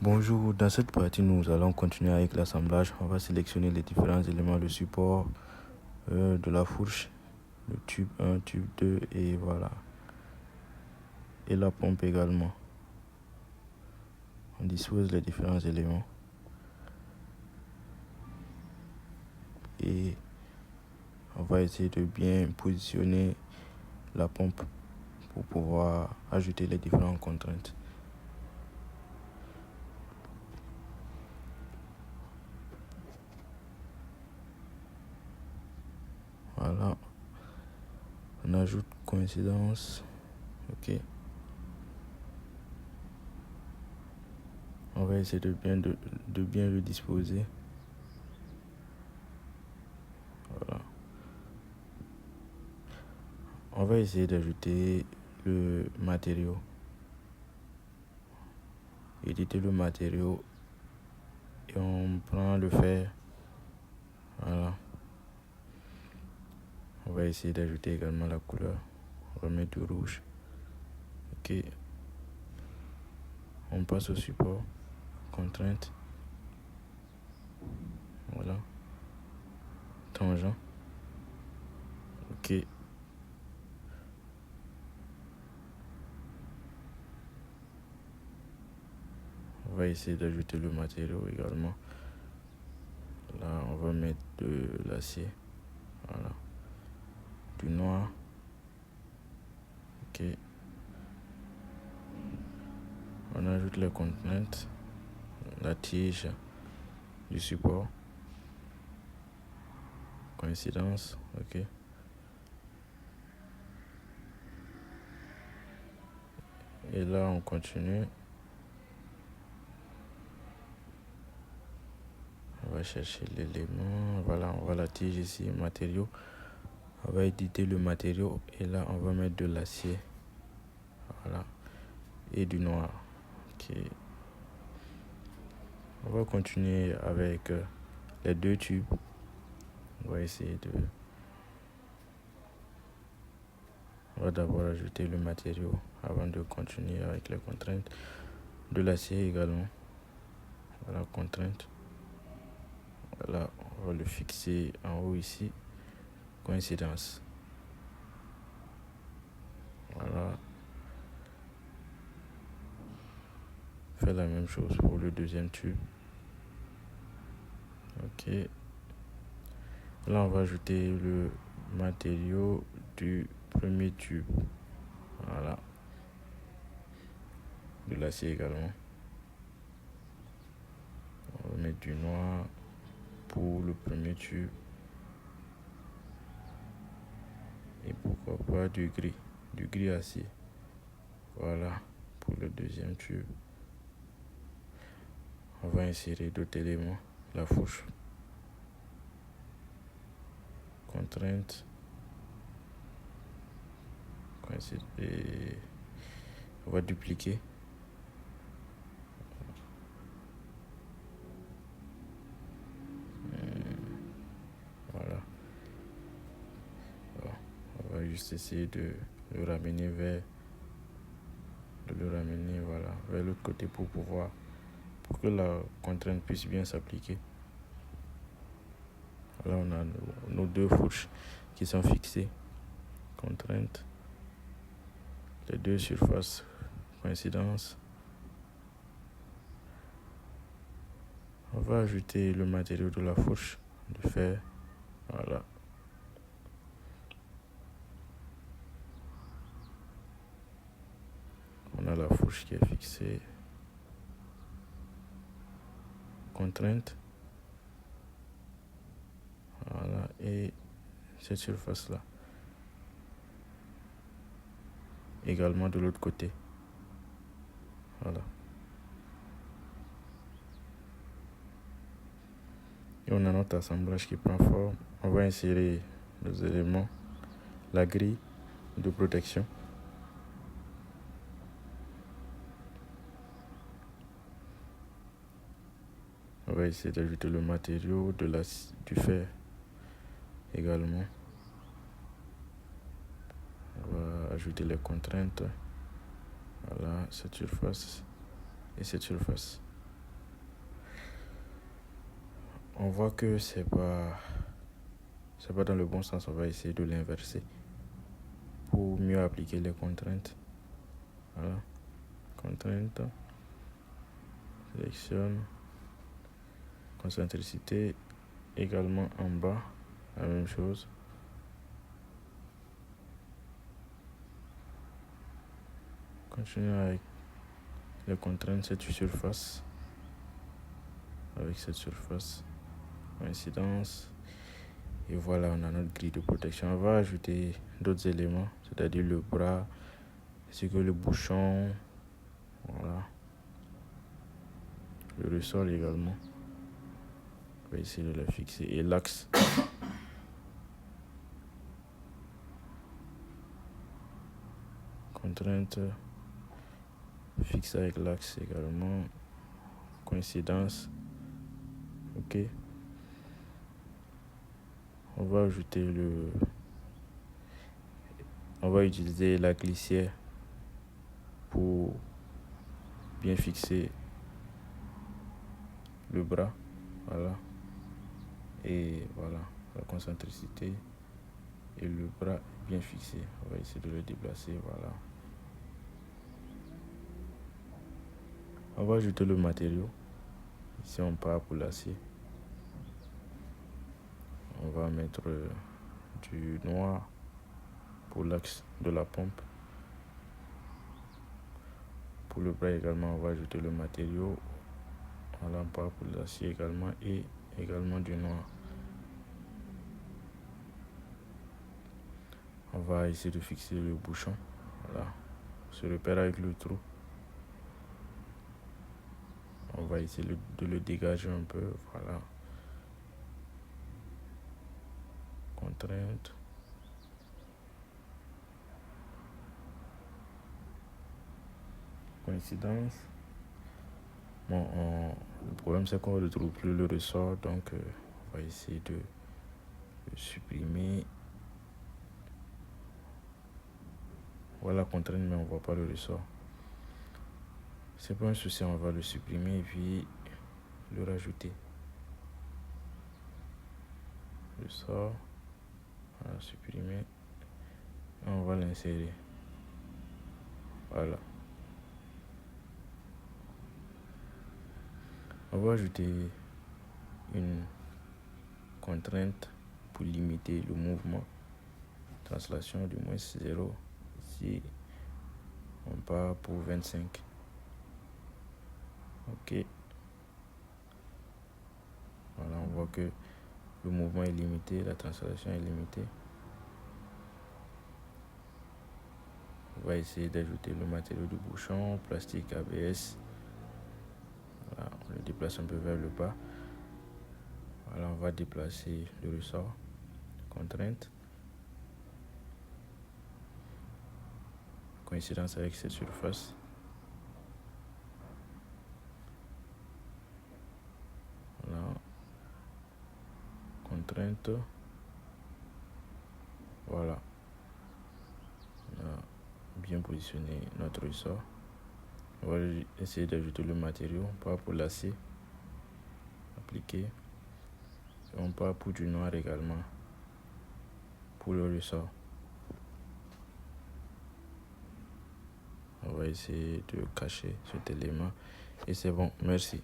Bonjour, dans cette partie, nous allons continuer avec l'assemblage. On va sélectionner les différents éléments, le support de la fourche, le tube 1, tube 2 et voilà. Et la pompe également. On dispose les différents éléments. Et on va essayer de bien positionner la pompe pour pouvoir ajouter les différentes contraintes. Voilà. On ajoute coïncidence. Ok. On va essayer de bien le disposer. Voilà. On va essayer d'ajouter le matériau. Éditer le matériau. Et on prend le fer. Voilà. On va essayer d'ajouter également la couleur. On va mettre du rouge. Ok. On passe au support. Contrainte. Voilà. Tangent. Ok. On va essayer d'ajouter le matériau également. Là, on va mettre de l'acier. Voilà. Du noir. Ok. On ajoute les contraintes. La tige du support. Coïncidence. Ok. Et là, on continue. On va chercher l'élément. Voilà, on voit la tige ici, matériau. On va éditer le matériau et là, on va mettre de l'acier. Voilà. Et du noir. Ok. On va continuer avec les deux tubes. On va essayer de... On va d'abord ajouter le matériau avant de continuer avec les contraintes. De l'acier également. Voilà, contrainte. Voilà, on va le fixer en haut ici. Coïncidence. Voilà. Faire la même chose pour le deuxième tube. Ok. Là, on va ajouter le matériau du premier tube. Voilà. De l'acier également. On va mettre du noir pour le premier tube. Et pourquoi pas du gris acier. Voilà, pour le deuxième tube. On va insérer d'autres éléments. La fourche. Contrainte. Et on va dupliquer. Voilà. Alors, on va juste essayer de le ramener vers l'autre côté pour que la contrainte puisse bien s'appliquer. Là, on a nos deux fourches qui sont fixées. Contrainte. Les deux surfaces. Coïncidence. On va ajouter le matériau de la fourche, du fer. Voilà. On a la fourche qui est fixée. Contrainte. Voilà. Et cette surface-là. Également de l'autre côté. Voilà. Et on a notre assemblage qui prend forme. On va insérer les éléments. La grille de protection. On va essayer d'ajouter le matériau du fer également. On va ajouter les contraintes. Voilà, cette surface et cette surface. On voit que c'est pas dans le bon sens. On va essayer de l'inverser pour mieux appliquer les contraintes. Voilà, contrainte, sélectionne, concentricité, également en bas, la même chose. Continue avec les contraintes, cette surface, avec cette surface, coïncidence. Et voilà, on a notre grille de protection. On va ajouter d'autres éléments, c'est-à-dire le bras, ainsi que le bouchon. Voilà. Le ressort également. On va essayer de la fixer. Et l'axe. Contrainte. Fixe avec l'axe également. Coïncidence. Ok. On va utiliser la glissière pour bien fixer le bras. Voilà. Et voilà, la concentricité et le bras bien fixé. On va essayer de le déplacer. Voilà. On va ajouter le matériau. Ici, on part pour l'acier. On va mettre du noir pour l'axe de la pompe. Pour le bras également, on va ajouter le matériau. Voilà, on part pour l'acier également et également du noir. On va essayer de fixer le bouchon. Voilà. On se repère avec le trou. On va essayer de le dégager un peu. Voilà. Contrainte. Coïncidence. Bon, le problème c'est qu'on ne retrouve plus le ressort, donc on va essayer de le supprimer. Voilà la contrainte, mais on ne voit pas le ressort. C'est pas un souci, on va le supprimer et puis le rajouter. Ressort, on va supprimer et on va l'insérer. Voilà. On va ajouter une contrainte pour limiter le mouvement. Translation du moins 0. Ici, on part pour 25. Ok. Voilà, on voit que le mouvement est limité, la translation est limitée. On va essayer d'ajouter le matériau du bouchon, plastique ABS. Voilà, on le déplace un peu vers le bas. Voilà, on va déplacer le ressort. Contrainte. Coïncidence avec cette surface. Voilà. Contrainte. Voilà. On a bien positionné notre ressort. On va essayer d'ajouter le matériau. On part pour l'acier. Appliquer. Et on part pour du noir également. Pour le ressort. On va essayer de cacher cet élément. Et c'est bon. Merci.